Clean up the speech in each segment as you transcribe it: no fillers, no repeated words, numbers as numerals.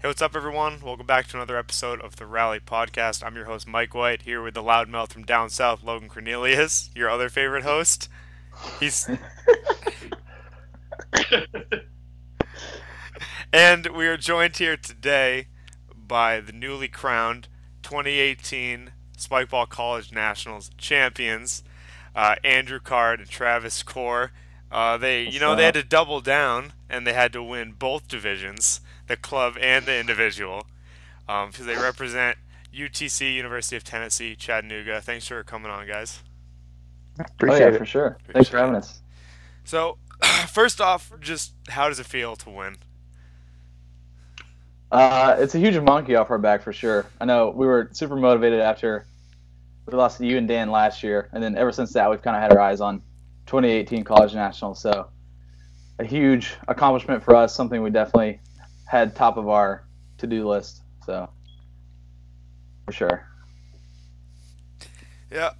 Hey, what's up, everyone? Welcome back to another episode of the Rally Podcast. I'm your host, Mike White, here with the loudmouth from down south, Logan Cornelius, your other favorite host. He's And we are joined here today by the newly crowned 2018 Spikeball College Nationals champions, Andrew Card and Travis Core. They had to double down and they had to win both divisions, the club and the individual, because they represent UTC, University of Tennessee, Chattanooga. Thanks for coming on, guys. Appreciate it. For sure. Thanks for having us. So, first off, just how does it feel to win? It's a huge monkey off our back for sure. I know we were super motivated after we lost to you and Dan last year, and then ever since that, we've kind of had our eyes on 2018 College Nationals. So, a huge accomplishment for us, something we definitely had top of our to-do list. So, for sure. Yeah.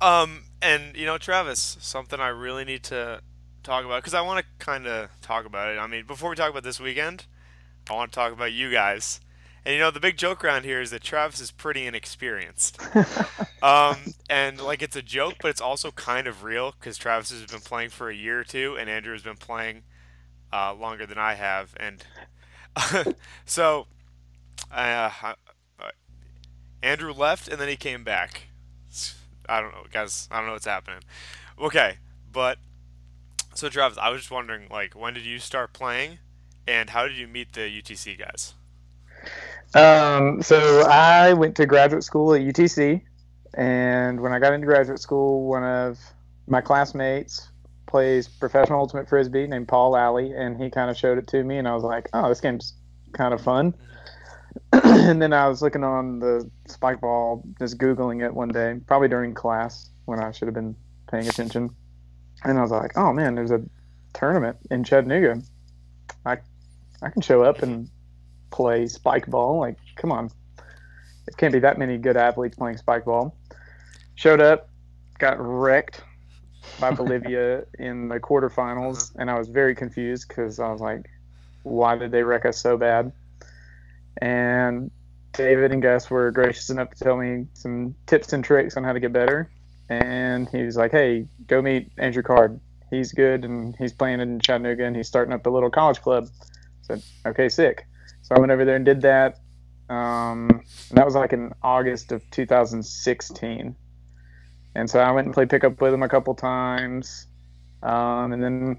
And Travis, something I really need to talk about because I want to kind of talk about it. I mean, before we talk about this weekend, I want to talk about you guys. And the big joke around here is that Travis is pretty inexperienced. And like it's a joke, but it's also kind of real because Travis has been playing for a year or two, and Andrew has been playing longer than I have. And so Andrew left, and then he came back. I don't know, guys. I don't know what's happening. Okay, but so Travis, I was just wondering, like, when did you start playing, and how did you meet the UTC guys? So I went to graduate school at UTC, and when I got into graduate school, one of my classmates plays professional ultimate frisbee named Paul Alley, and he kind of showed it to me, and I was like, oh, this game's kind of fun. And then I was looking on the spike ball, just Googling it one day, probably during class when I should have been paying attention. And I was like, oh man, there's a tournament in Chattanooga. I can show up and play spike ball. Like, come on. It can't be that many good athletes playing spike ball. Showed up, got wrecked by Bolivia in the quarterfinals, and I was very confused because I was like, why did they wreck us so bad? And David and Gus were gracious enough to tell me some tips and tricks on how to get better. And he was like, hey, go meet Andrew Card. He's good, and he's playing in Chattanooga, and he's starting up a little college club. I said, okay, sick. So I went over there and did that. And that was like in August of 2016. And so I went and played pickup with him a couple times, and then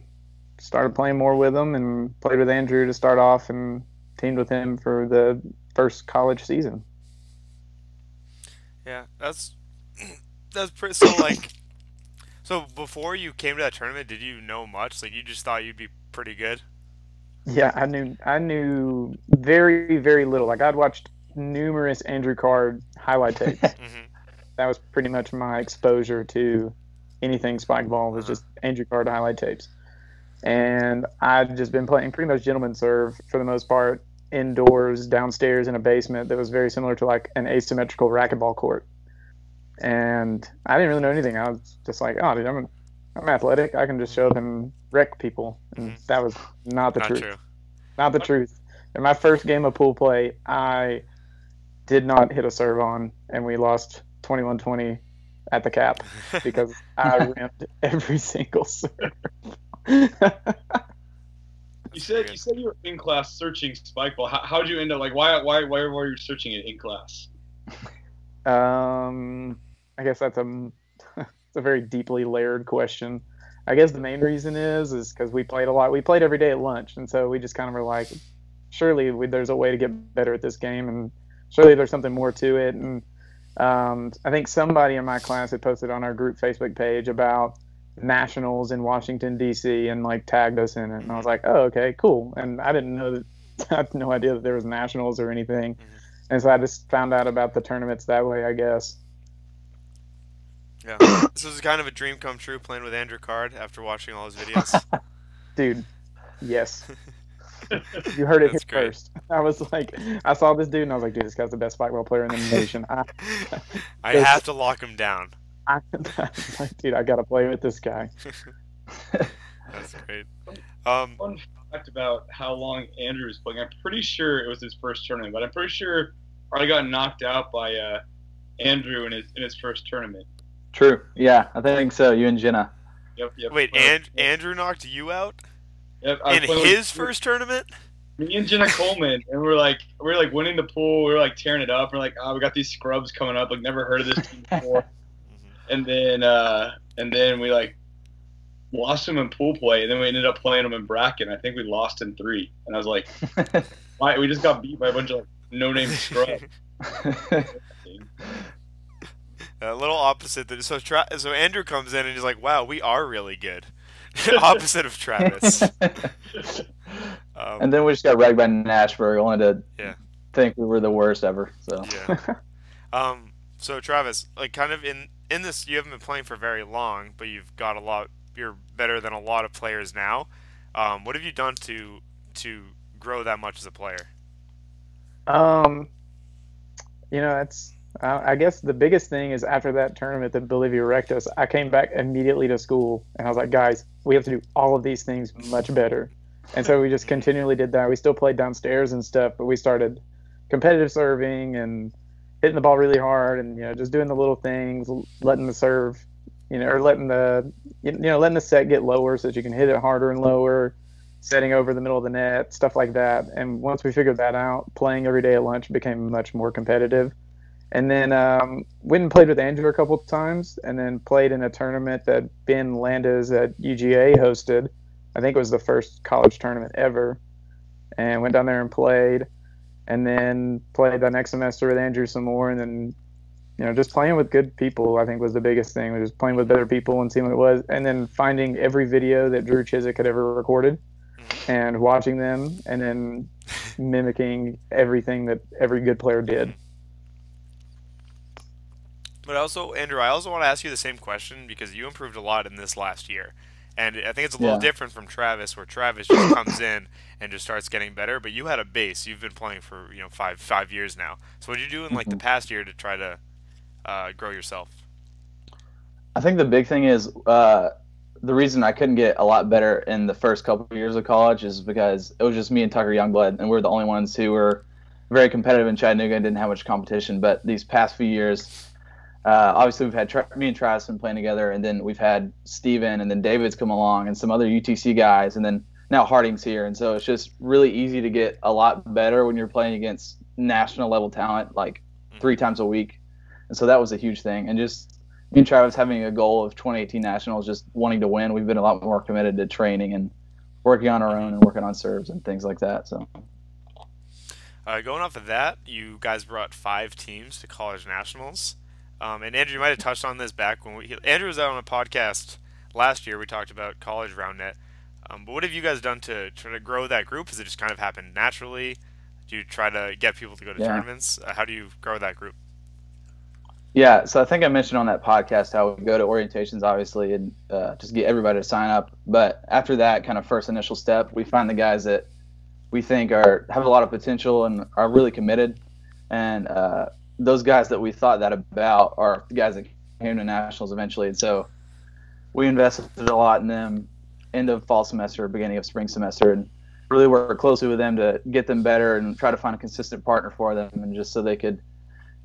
started playing more with him and played with Andrew to start off and teamed with him for the first college season. Yeah, that's pretty. So like, so before you came to that tournament, did you know much? Like, you just thought you'd be pretty good? Yeah, I knew very, very little. Like, I'd watched numerous Andrew Card highlight tapes. That was pretty much my exposure to anything spike ball, was just Andrew Card highlight tapes. And I'd just been playing pretty much gentleman serve for the most part, indoors, downstairs in a basement that was very similar to like an asymmetrical racquetball court. And I didn't really know anything. I was just like, oh, dude, I'm athletic. I can just show up and wreck people. And that was not the truth. True. Not the truth. In my first game of pool play, I did not hit a serve on, and we lost 21-20 at the cap because I rimmed every single serve. You said you were in class searching spike ball. How did you end up, like, why were you searching it in class? I guess that's it's a very deeply layered question. I guess the main reason is because we played a lot. We played every day at lunch, and so we just kind of were like, surely there's a way to get better at this game, and surely there's something more to it. And I think somebody in my class had posted on our group Facebook page about nationals in Washington, D.C. and like tagged us in it. And I was like, oh, okay, cool. And I didn't know that, I had no idea that there was nationals or anything. And so I just found out about the tournaments that way, I guess. Yeah. This was kind of a dream come true, playing with Andrew Card after watching all his videos. Dude, yes. You heard it here That's great. first. I was like, I saw this dude and I was like, dude, this guy's the best spikeball player in the nation. I have to lock him down. Like, dude, I got to play with this guy. That's great. Fun fact about how long Andrew was playing. I'm pretty sure it was his first tournament, but I'm pretty sure I got knocked out by Andrew in his first tournament. True. Yeah, I think so. You and Jenna. Yep. Wait, Andrew knocked you out Yep, I in was playing his first tournament? me and Jenna Coleman, and we're like winning the pool. We're like tearing it up. We're like, oh, we got these scrubs coming up. Like, never heard of this team before. And then we like lost them in pool play, and then we ended up playing them in bracket. And I think we lost in 3. And I was like, why? We just got beat by a bunch of like, no-name scrubs. A little opposite. So Andrew comes in and he's like, "Wow, we are really good." Opposite of Travis. And then we just got ragged by Nashburg, only to Yeah. think we were the worst ever. So Yeah. So Travis, like, kind of in this, you haven't been playing for very long, but you've got a lot. You're better than a lot of players now. What have you done to grow that much as a player? It's I guess the biggest thing is after that tournament that Bolivia wrecked us, I came back immediately to school and I was like, guys, we have to do all of these things much better. And so we just continually did that. We still played downstairs and stuff, but we started competitive serving and hitting the ball really hard and just doing the little things, letting the serve, or letting the set get lower so that you can hit it harder and lower, setting over the middle of the net, stuff like that. And once we figured that out, playing every day at lunch became much more competitive. And then went and played with Andrew a couple of times, and then played in a tournament that Ben Landis at UGA hosted. I think it was the first college tournament ever. And went down there and played, and then played the next semester with Andrew some more. And then, just playing with good people, I think, was the biggest thing. We just playing with better people and seeing what it was. And then finding every video that Drew Chizik had ever recorded and watching them, and then mimicking everything that every good player did. But also, Andrew, I also want to ask you the same question because you improved a lot in this last year. And I think it's a little different from Travis, where Travis just comes in and just starts getting better. But you had a base. You've been playing for 5 years now. So what did you do in like the past year to try to grow yourself? I think the big thing is the reason I couldn't get a lot better in the first couple of years of college is because it was just me and Tucker Youngblood, and we were the only ones who were very competitive in Chattanooga and didn't have much competition. But these past few years, obviously, we've had me and Travis been playing together, and then we've had Steven, and then David's come along, and some other UTC guys, and then now Harding's here. And so it's just really easy to get a lot better when you're playing against national level talent like 3 times a week. And so that was a huge thing. And just me and Travis having a goal of 2018 nationals, just wanting to win, we've been a lot more committed to training and working on our own and working on serves and things like that. So. Going off of that, you guys brought 5 teams to college nationals. And Andrew, you might have touched on this back when Andrew was out on a podcast last year. We talked about college round net. But what have you guys done to try to grow that group? Has it just kind of happened naturally? Do you try to get people to go to tournaments? How do you grow that group? Yeah, so I think I mentioned on that podcast how we go to orientations, obviously, and just get everybody to sign up. But after that kind of first initial step, we find the guys that we think have a lot of potential and are really committed. And those guys that we thought that about are the guys that came to nationals eventually. And so we invested a lot in them end of fall semester, beginning of spring semester, and really work closely with them to get them better and try to find a consistent partner for them, and just so they could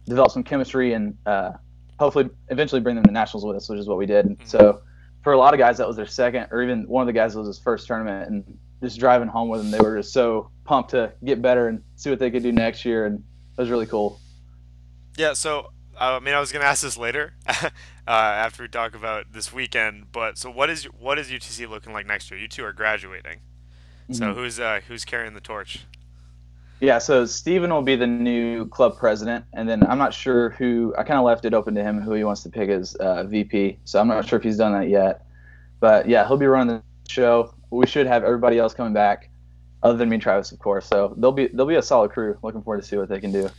develop some chemistry and hopefully eventually bring them to nationals with us, which is what we did. Mm-hmm. So for a lot of guys, that was their second, or even one of the guys, that was his first tournament, and just driving home with them, they were just so pumped to get better and see what they could do next year, and it was really cool. Yeah, so I was going to ask this later after we talk about this weekend, but so what is UTC looking like next year? You two are graduating. Mm-hmm. So who's carrying the torch? Yeah, so Steven will be the new club president, and then I'm not sure I kind of left it open to him who he wants to pick as VP, so I'm not sure if he's done that yet. But yeah, he'll be running the show. We should have everybody else coming back, other than me and Travis, of course. So they'll be a solid crew. Looking forward to see what they can do.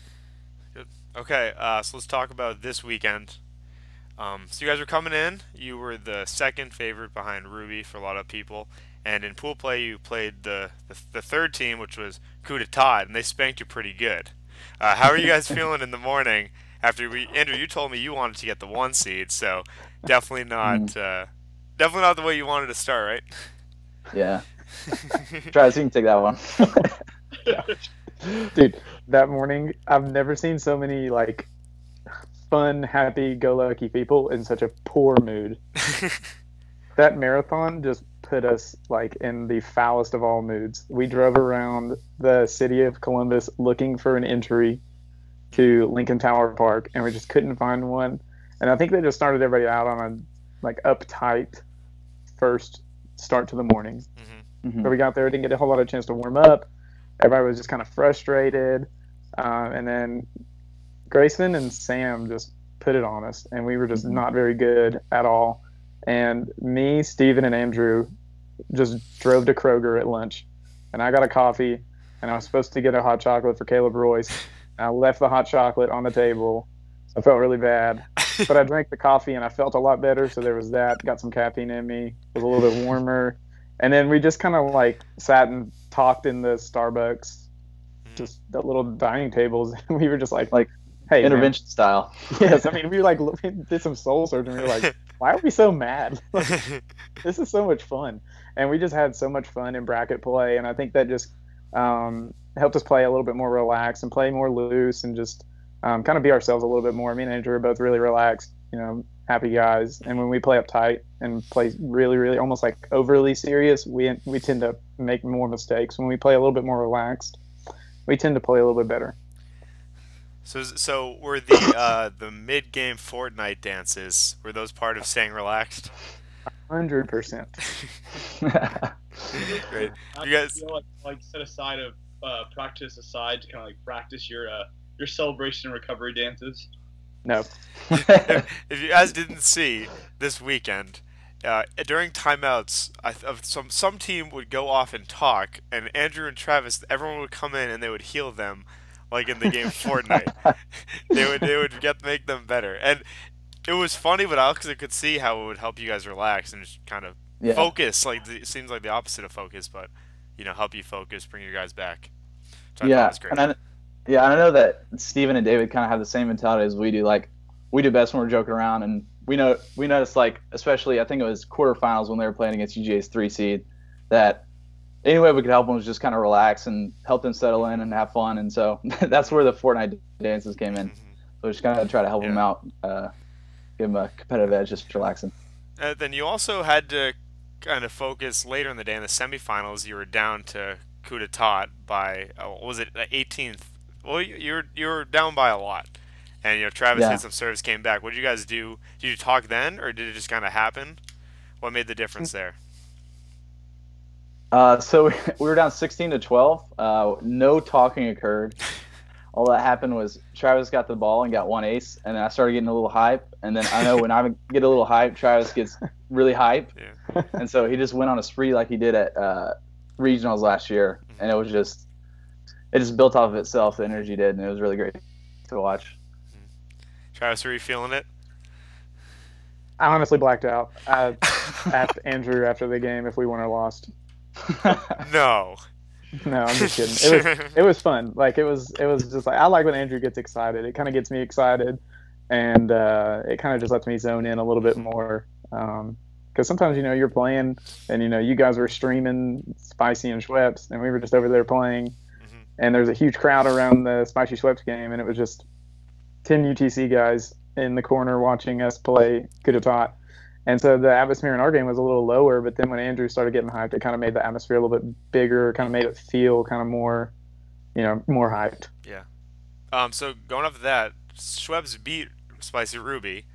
Good. Okay, so let's talk about this weekend. So you guys were coming in. You were the second favorite behind Ruby for a lot of people. And in pool play, you played the third team, which was Coup d'Etat, and they spanked you pretty good. How are you guys feeling in the morning after Andrew, you told me you wanted to get the 1 seed, so definitely not the way you wanted to start, right? Yeah. Travis, you can take that one. Dude, that morning, I've never seen so many like fun, happy-go-lucky people in such a poor mood. That marathon just put us like in the foulest of all moods. We drove around the city of Columbus looking for an entry to Lincoln Tower Park, and we just couldn't find one. And I think they just started everybody out on a like uptight first start to the morning. Mhm. So we got there, didn't get a whole lot of chance to warm up. Everybody was just kind of frustrated, and then Grayson and Sam just put it on us, and we were just not very good at all. And me, Steven, and Andrew just drove to Kroger at lunch, and I got a coffee, and I was supposed to get a hot chocolate for Caleb Royce. I left the hot chocolate on the table. I felt really bad, but I drank the coffee, and I felt a lot better, so there was that. Got some caffeine in me. It was a little bit warmer. And then we just kind of like sat and talked in the Starbucks, just the little dining tables, and we were just like hey, Intervention style. Yes, I mean, we did some soul searching. We were like, why are we so mad? This is so much fun. And we just had so much fun in bracket play. And I think that just helped us play a little bit more relaxed and play more loose and just kind of be ourselves a little bit more. Me and Andrew are both really relaxed, happy guys. And when we play uptight and play really, really almost like overly serious, we tend to make more mistakes. When we play a little bit more relaxed, we tend to play a little bit better. So were the mid-game Fortnite dances, were those part of staying relaxed? 100%. Great. You guys like set aside of practice aside to kind of like practice your celebration and recovery dances? No. If you guys didn't see this weekend, during timeouts, some team would go off and talk, and Andrew and Travis, everyone would come in and they would heal them. Like in the game Fortnite, they would make them better, and it was funny. But I also could see how it would help you guys relax and just kind of focus. Like it seems like the opposite of focus, but help you focus, bring you guys back. So I thought it was great. And I know that Steven and David kind of have the same mentality as we do. Like we do best when we're joking around, and we noticed like especially I think it was quarterfinals when they were playing against UGA's 3 seed that. Any way we could help them was just kind of relax and help them settle in and have fun. And so that's where the Fortnite dances came in. So just kind of try to help them out, give them a competitive edge, just relaxing. Then you also had to kind of focus later in the day in the semifinals. You were down to coup d'etat by, was it 18th? Well, you were down by a lot. And, Travis hit some serves, came back. What did you guys do? Did you talk then, or did it just kind of happen? What made the difference there? So we were down 16-12. No talking occurred. All that happened was Travis got the ball and got one ace, and then I started getting a little hype. And then I know when I get a little hype, Travis gets really hype. Yeah. And so he just went on a spree like he did at regionals last year, and it just built off of itself. The energy did, and it was really great to watch. Travis, were you feeling it? I honestly blacked out. I asked Andrew after the game if we won or lost. No, I'm just kidding. It was fun. Like it was just like I like when Andrew gets excited. It kind of gets me excited, and it kind of just lets me zone in a little bit more. Because sometimes you're playing, and you guys were streaming Spicy and Schweppes, and we were just over there playing, and there's a huge crowd around the Spicy Schweppes game, and it was just 10 UTC guys in the corner watching us play coup d'etat. And so the atmosphere in our game was a little lower, but then when Andrew started getting hyped, it kind of made the atmosphere a little bit bigger, kind of made it feel kind of more, more hyped. Yeah. So going off of that, Schweppes beat Spicy Ruby,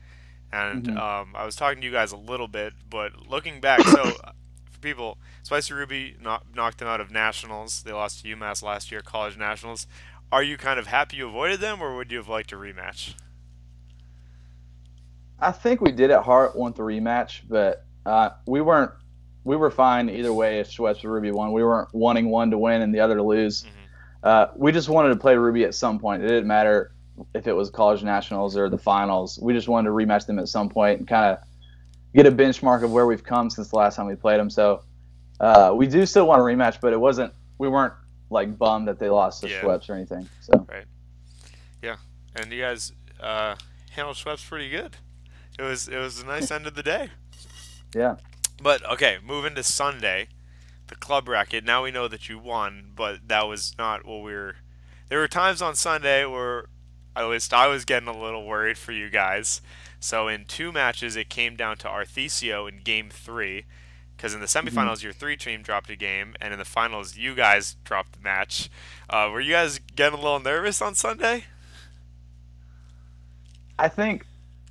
and I was talking to you guys a little bit, but looking back, so for people, Spicy Ruby knocked them out of nationals. They lost to UMass last year, college nationals. Are you kind of happy you avoided them, or would you have liked a rematch? I think we did at heart want the rematch, but we were fine either way if Schweppes or Ruby won. We weren't wanting one to win and the other to lose. We just wanted to play Ruby at some point. It didn't matter if it was college nationals or the finals. We just wanted to rematch them at some point and kind of get a benchmark of where we've come since the last time we played them. So we do still want a rematch, but we weren't like bummed that they lost to Schweppes or anything. So right, yeah, and you guys handled Schweppes pretty good. It was a nice end of the day. Yeah. But okay, moving to Sunday. the club bracket. Now we know that you won, but that was not what we were. There were times on Sunday where at least I was getting a little worried for you guys. So in 2 matches, it came down to Arthesio in Game 3, because in the semifinals, your 3 team dropped a game, and in the finals, you guys dropped the match. Were you guys getting a little nervous on Sunday? I think.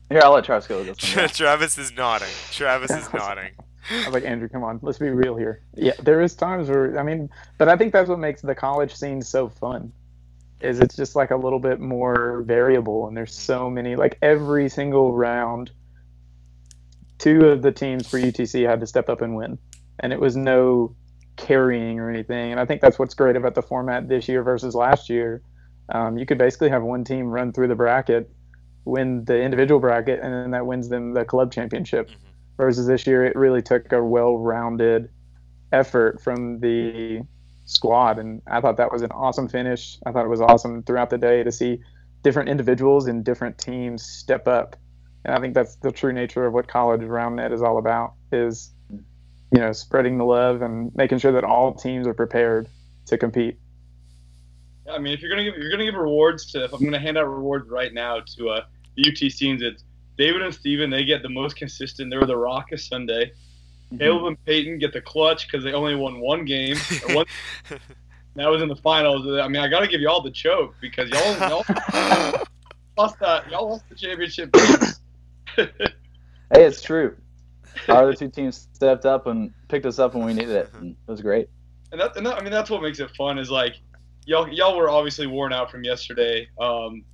Here, I'll let Travis go with this one. Travis is nodding. Travis is nodding. I was like, Andrew, come on, let's be real here. Yeah, there is times where, I mean, but I think that's what makes the college scene so fun, is it's just like a little bit more variable, and there's so many, like every single round, 2 of the teams for UTC had to step up and win, and it was no carrying or anything. And I think that's what's great about the format this year versus last year. You could basically have one team run through the bracket, win the individual bracket, and then that wins them the club championship. Versus this year, it really took a well-rounded effort from the squad, and I thought that was an awesome finish. I thought it was awesome throughout the day to see different individuals and different teams step up. And I think that's the true nature of what college roundnet is all about, is, you know, spreading the love and making sure that all teams are prepared to compete. I mean, if you're gonna give rewards to, if I'm gonna hand out rewards right now to the UT scenes, it's David and Steven. They get the most consistent. They were the rock of Sunday. Caleb and Peyton get the clutch because they only won 1 game. That was in the finals. I mean, I got to give y'all the choke because y'all lost that. Y'all lost the championship game. Hey, it's true. Our other 2 teams stepped up and picked us up when we needed it. And it was great. And I mean, that's what makes it fun. Is like y'all were obviously worn out from yesterday.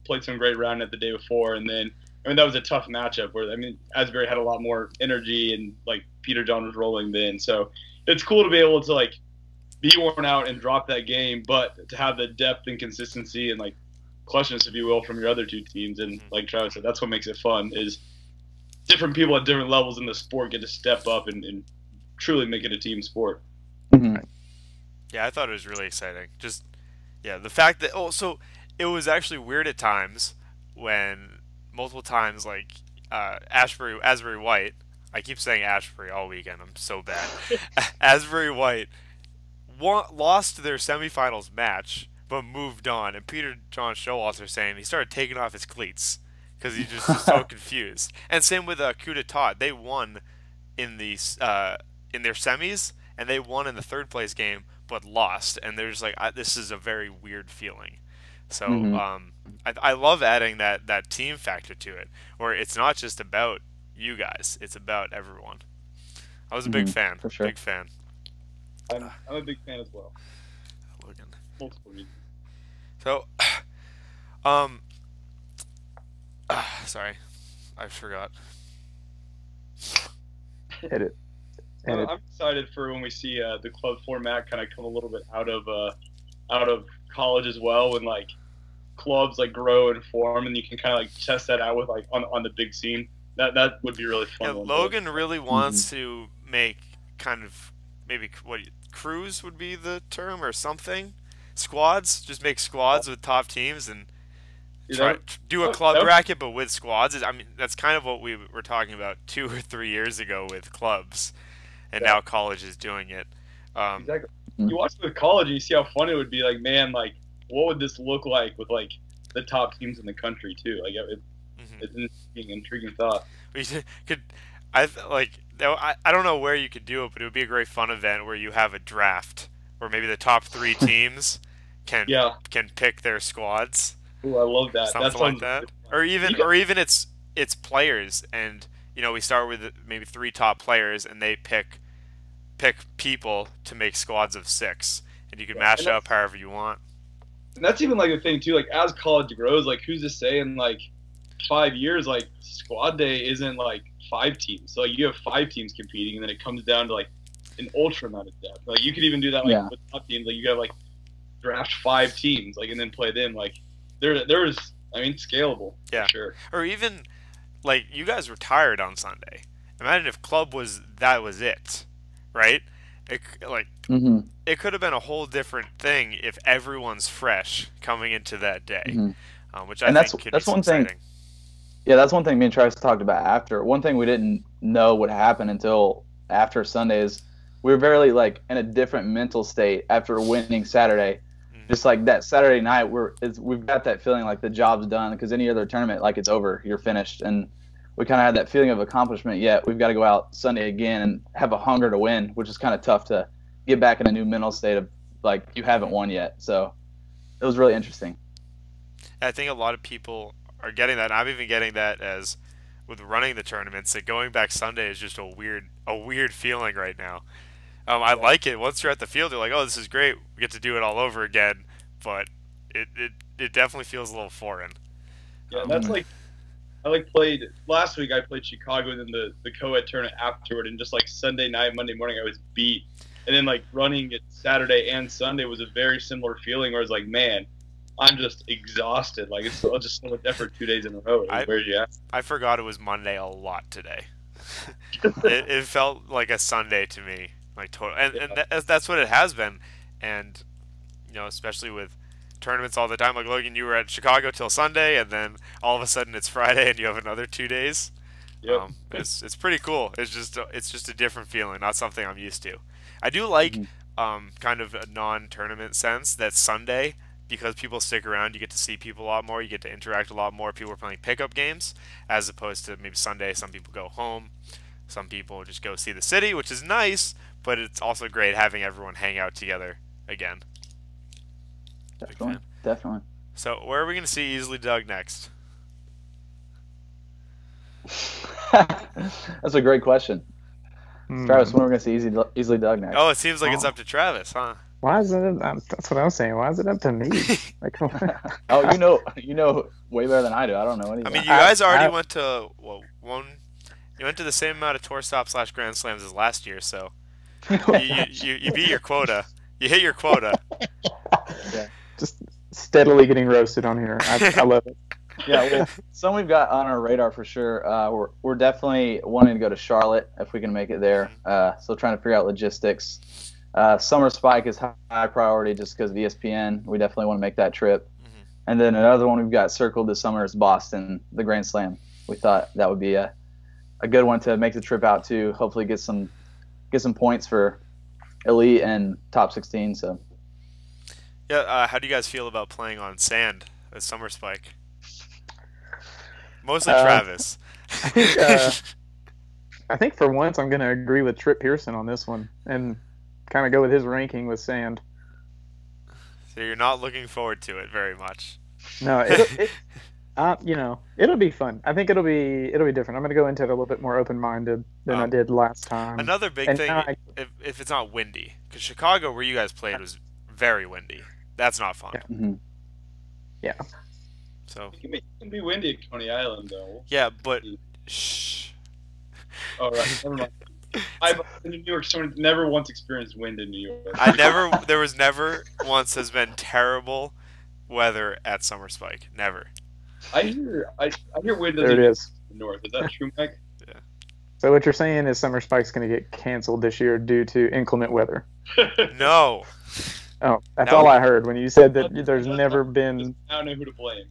Played some great round at the day before, and then. I mean, that was a tough matchup where, I mean, Asbury had a lot more energy and, like, Peter John was rolling then. So it's cool to be able to, like, be worn out and drop that game, but to have the depth and consistency and, like, clutchness, if you will, from your other 2 teams. And like Travis said, that's what makes it fun, is different people at different levels in the sport get to step up and truly make it a team sport. Yeah, I thought it was really exciting. Just, yeah, the fact that, so it was actually weird at times when multiple times, like, Asbury White, I keep saying Asbury all weekend, I'm so bad. Asbury White lost their semifinals match, but moved on. And Peter John Showalter saying he started taking off his cleats because he just was so confused. And same with Coup d'etat. They won in the in their semis, and they won in the 3rd place game, but lost. And they're just like, this is a very weird feeling. So I love adding that team factor to it, where it's not just about you guys, it's about everyone. I was a big fan. For sure. Big fan. I'm a big fan as well. Logan. Multiple reasons. So, sorry, I forgot. Hit it. I'm excited for when we see the club format kind of come a little bit out of college as well, when like clubs like grow and form, and you can kind of like test that out with like on the big scene. That would be really fun. Yeah, Logan really wants to make kind of maybe crews would be the term or something. Squads, just make squads with top teams and do a club bracket, but with squads. I mean, that's kind of what we were talking about 2 or 3 years ago with clubs, and now college is doing it. Exactly. You watch the college and you see how fun it would be. Like, man, like what would this look like with like the top teams in the country too? Like, it's an intriguing thought. I don't know where you could do it, but it would be a great fun event where you have a draft where maybe the top 3 teams can pick their squads. Ooh, I love that. Something like that. Or even it's players, and you know, we start with maybe 3 top players, and they pick people to make squads of 6, and you can match up however you want. And that's even like the thing too. Like, as college grows, like who's to say in like 5 years, like squad day isn't like 5 teams. So like you have 5 teams competing, and then it comes down to like an ultra amount of depth. Like you could even do that like with top teams. Like you got like draft 5 teams, like, and then play them. Like there's scalable. Yeah, for sure. Or even like you guys were tired on Sunday. Imagine if club was it, right? It could have been a whole different thing if everyone's fresh coming into that day, which I think could be exciting. Thing. Yeah, that's one thing me and Travis talked about after. One thing we didn't know would happen until after Sunday is we were very like in a different mental state after winning Saturday. Just like that Saturday night, we've got that feeling like the job's done, because any other tournament, like, it's over, you're finished, and we kind of had that feeling of accomplishment. Yet we've got to go out Sunday again and have a hunger to win, which is kind of tough to get back in a new mental state of like you haven't won yet. So it was really interesting. I think a lot of people are getting that. And I'm even getting that as with running the tournaments. That going back Sunday is just a weird feeling right now. I like it. Once you're at the field, you're like, oh, this is great. We get to do it all over again. But it definitely feels a little foreign. Yeah, that's like, I played last week. I played Chicago, and then the co-ed tournament afterward, and just like Sunday night, Monday morning, I was beat. And then like running it Saturday and Sunday was a very similar feeling, where I was like, man, I'm just exhausted. Like, it's just so much effort 2 days in a row. Where's you at? I forgot it was Monday a lot today. it felt like a Sunday to me. Like total, and that's what it has been, and especially with tournaments all the time. Like Logan, you were at Chicago till Sunday, and then all of a sudden it's Friday, and you have another 2 days. Yep. It's pretty cool. It's just a different feeling, not something I'm used to. I do like kind of a non-tournament sense that Sunday, because people stick around, you get to see people a lot more, you get to interact a lot more. People are playing pickup games, as opposed to maybe Sunday. Some people go home, some people just go see the city, which is nice. But it's also great having everyone hang out together again. Definitely. So where are we going to see Easily Dug next? That's a great question. Travis, when are we going to see Easily Dug next? Oh, it seems like it's up to Travis, huh? Why is it? That's what I was saying. Why is it up to me? Like, oh, you know way better than I do. I don't know anything. I mean, you guys already went to You went to the same amount of tour stops / Grand Slams as last year, so. You beat your quota. You hit your quota. Yeah. Just steadily getting roasted on here. I love it. Yeah, well, some we've got on our radar for sure. We're definitely wanting to go to Charlotte if we can make it there. So trying to figure out logistics. Summer Spike is high priority just because of ESPN. We definitely want to make that trip. And then another one we've got circled this summer is Boston, the Grand Slam. We thought that would be a good one to make the trip out to. Hopefully get some points for elite and top 16. So yeah, how do you guys feel about playing on sand at Summer Spike? Mostly Travis. I think for once I'm going to agree with Trip Pearson on this one and kind of go with his ranking with sand. So you're not looking forward to it very much. No, it'll be fun. I think it'll be different. I'm going to go into it a little bit more open-minded than I did last time. Another big thing, if it's not windy, because Chicago, where you guys played, was very windy. That's not fun. Yeah. Mm-hmm. Yeah. So it can be windy at Coney Island, though. Yeah, but shh. All right, never mind. I've been in New York, so never once experienced wind in New York. There was never once has been terrible weather at Summer Spike. Never. I hear wind there it is. In the north. Is that true, Mike? Yeah. So what you're saying is Summer Spike's going to get canceled this year due to inclement weather? No. Oh, that's all I heard when you said that there's never been. I don't know who to blame.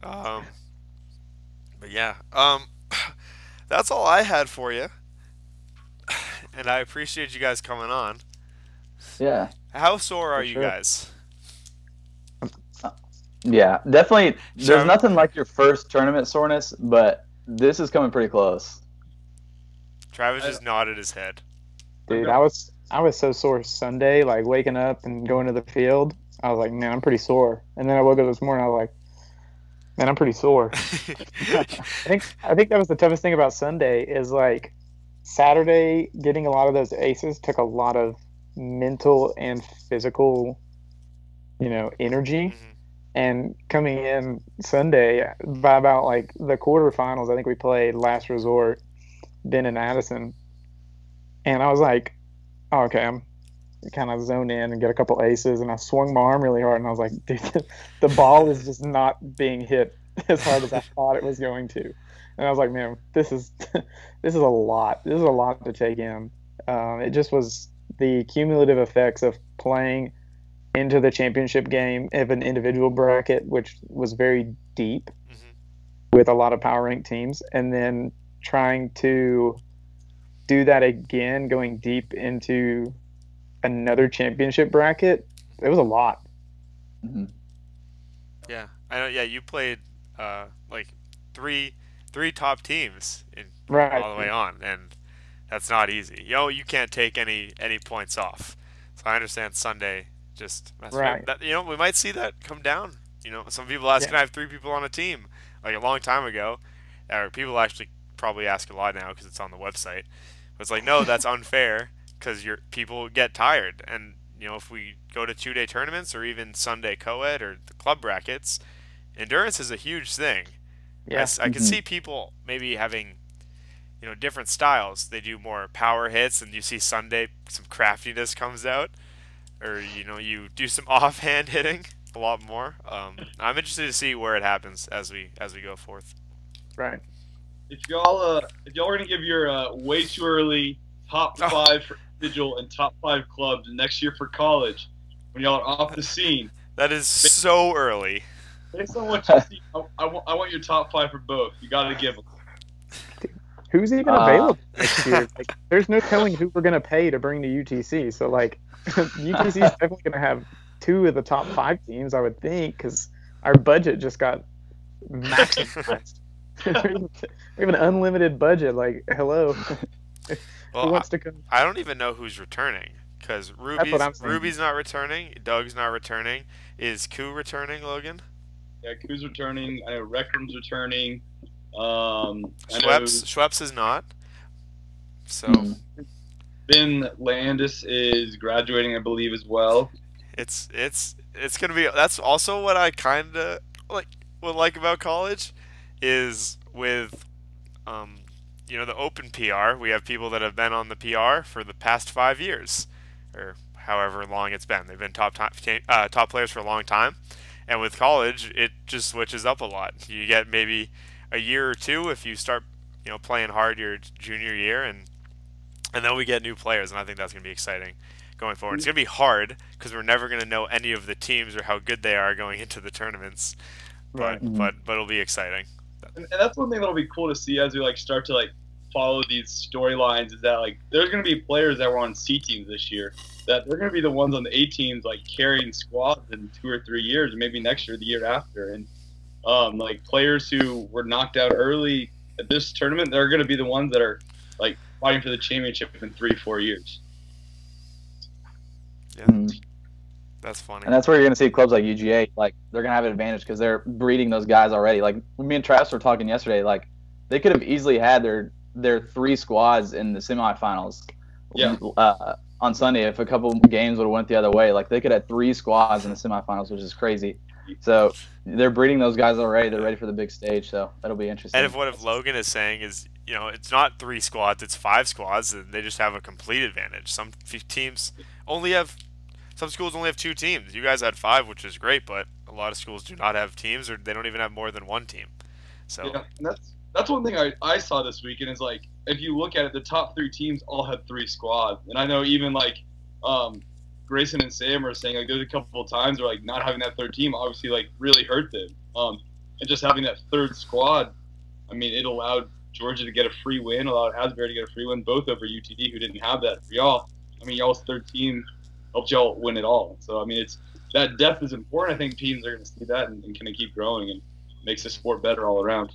But yeah, that's all I had for you, and I appreciate you guys coming on. Yeah. How sore are you guys? Yeah, definitely. There's nothing like your first tournament soreness, but this is coming pretty close. Travis just nodded his head. Dude, I was so sore Sunday, like waking up and going to the field. I was like, man, I'm pretty sore. And then I woke up this morning, I was like, man, I'm pretty sore. I think that was the toughest thing about Sunday is like Saturday, getting a lot of those aces took a lot of mental and physical, energy. Mm-hmm. And coming in Sunday, by about like the quarterfinals, I think we played Last Resort, Ben and Addison. And I was like, oh, okay, I'm kind of zoned in and get a couple aces. And I swung my arm really hard. And I was like, dude, the ball is just not being hit as hard as I thought it was going to. And I was like, man, this is a lot. This is a lot to take in. It just was the cumulative effects of playing into the championship game of an individual bracket, which was very deep with a lot of power ranked teams, and then trying to do that again, going deep into another championship bracket, it was a lot. Mm-hmm. Yeah, I know. Yeah, you played like three top teams Right. all the way on, and that's not easy. You can't take any points off. So I understand Sunday just Right. that, we might see that come down. Some people ask, Yeah. can I have 3 people on a team? Like a long time ago, or people actually probably ask a lot now because it's on the website. But it's like, no, that's unfair because people get tired, and if we go to 2-day tournaments or even Sunday co-ed or the club brackets, endurance is a huge thing. Yeah. I can see people maybe having different styles. They do more power hits, and you see Sunday some craftiness comes out, or you do some offhand hitting a lot more. I'm interested to see where it happens as we go forth. Right. If y'all are gonna give your way too early top 5 for individual and top 5 clubs next year for college, when y'all are off the scene, that is so early. based on what you see, I want your top 5 for both. You gotta give them. Who's even available next year? Like, there's no telling who we're gonna pay to bring to UTC. So like, UTC is definitely gonna have 2 of the top 5 teams, I would think, because our budget just got maximized. We have an unlimited budget. Like, hello. Well, Who wants to come? I don't even know who's returning because Ruby's not returning. Doug's not returning. Is Koo returning, Logan? Yeah, Koo's returning. I know Reckram's returning. Schweppes is not. So Ben Landis is graduating, I believe, as well. it's gonna be. That's also what I kind of would like about college, is with the open PR. We have people that have been on the PR for the past 5 years, or however long it's been. They've been top players for a long time. And with college, it just switches up a lot. You get maybe a year or 2 if you start, playing hard your junior year, and then we get new players, and I think that's going to be exciting going forward. It's going to be hard because we're never going to know any of the teams or how good they are going into the tournaments, but it'll be exciting. And that's one thing that'll be cool to see as we start to follow these storylines, is that there's going to be players that were on C teams this year that they're going to be the ones on the A teams carrying squads in 2 or 3 years, and maybe next year, the year after. And players who were knocked out early at this tournament, they're going to be the ones that are fighting for the championship in 3-4 years. Yeah, that's funny. And that's where you're going to see clubs like UGA, they're going to have an advantage because they're breeding those guys already. Like, me and Travis were talking yesterday, they could have easily had their 3 squads in the semifinals. Yeah. On Sunday, if a couple games would have went the other way, they could have 3 squads in the semifinals, which is crazy. So they're breeding those guys already. They're ready for the big stage, so that'll be interesting. And if Logan is saying is, it's not 3 squads, it's 5 squads, and they just have a complete advantage. Some schools only have 2 teams. You guys had 5, which is great, but a lot of schools do not have teams, or they don't even have more than 1 team. So yeah, and that's one thing I saw this weekend is if you look at it, the top 3 teams all had 3 squads, and I know even Grayson and Sam are saying there's a couple of times where not having that 3rd team obviously really hurt them, and just having that 3rd squad, I mean, it allowed Georgia to get a free win, allowed Asbury to get a free win, both over UTD, who didn't have that. For y'all, I mean, y'all's 3rd team helped y'all win it all. So I mean, that depth is important. I think teams are going to see that and kind of keep growing, and makes the sport better all around.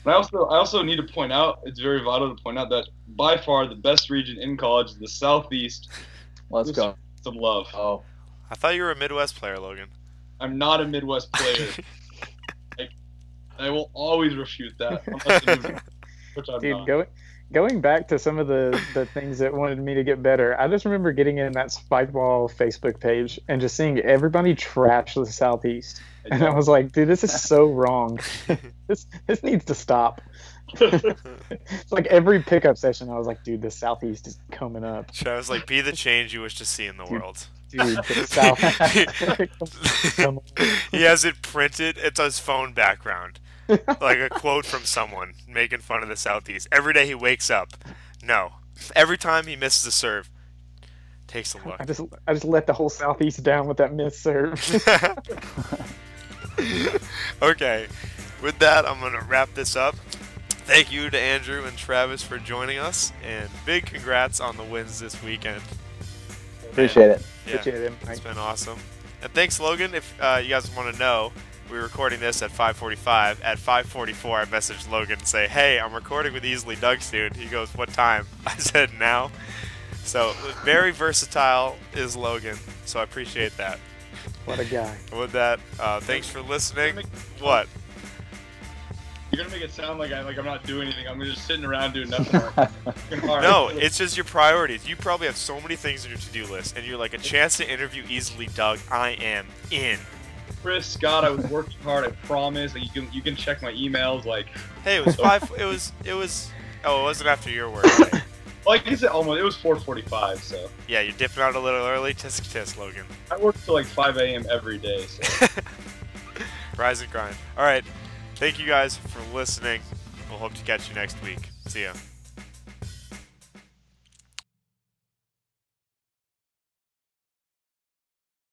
And I also need to point out, it's very vital to point out that by far the best region in college is the Southeast. Let's go. Some love. Oh, I thought you were a Midwest player, Logan. I'm not a Midwest player. I will always refute that. Which I'm Dude, not. Going back to some of the things that wanted me to get better, I just remember getting in that Spikeball Facebook page and just seeing everybody trash the Southeast. And I was like, dude, this is so wrong. This needs to stop. It's every pickup session, I was like, dude, the Southeast is coming up. So I was like, be the change you wish to see in the world. Dude, the South. He has it printed. It's his phone background. Like a quote from someone making fun of the Southeast. Every day he wakes up. No. Every time he misses a serve, takes a look. I just let the whole Southeast down with that missed serve. Okay. With that, I'm going to wrap this up. Thank you to Andrew and Travis for joining us, and big congrats on the wins this weekend. Appreciate it. Yeah, Appreciate it. it's been awesome. And thanks, Logan. If you guys want to know, we're recording this at 5:45. At 5:44, I messaged Logan and say, "Hey, I'm recording with Easily Doug soon." He goes, "What time?" I said, "Now." So very versatile is Logan. So I appreciate that. What a guy. With that, thanks for listening. What? You're gonna make it sound like I'm not doing anything. I'm just sitting around doing nothing. Hard. No, it's just your priorities. You probably have so many things on your to-do list, and you're like, a chance to interview Easily Doug. I am in. Chris Scott, I was working hard. I promise. Like, you can check my emails. Like, Hey, it was five. It was. Oh, it wasn't after your work. Right? like I said, almost. It was 4:45. So Yeah, you're dipping out a little early. Tisk tisk, Logan. I work till like 5 a.m. every day. So. Rise and grind. All right. Thank you guys for listening. We'll hope to catch you next week. See ya.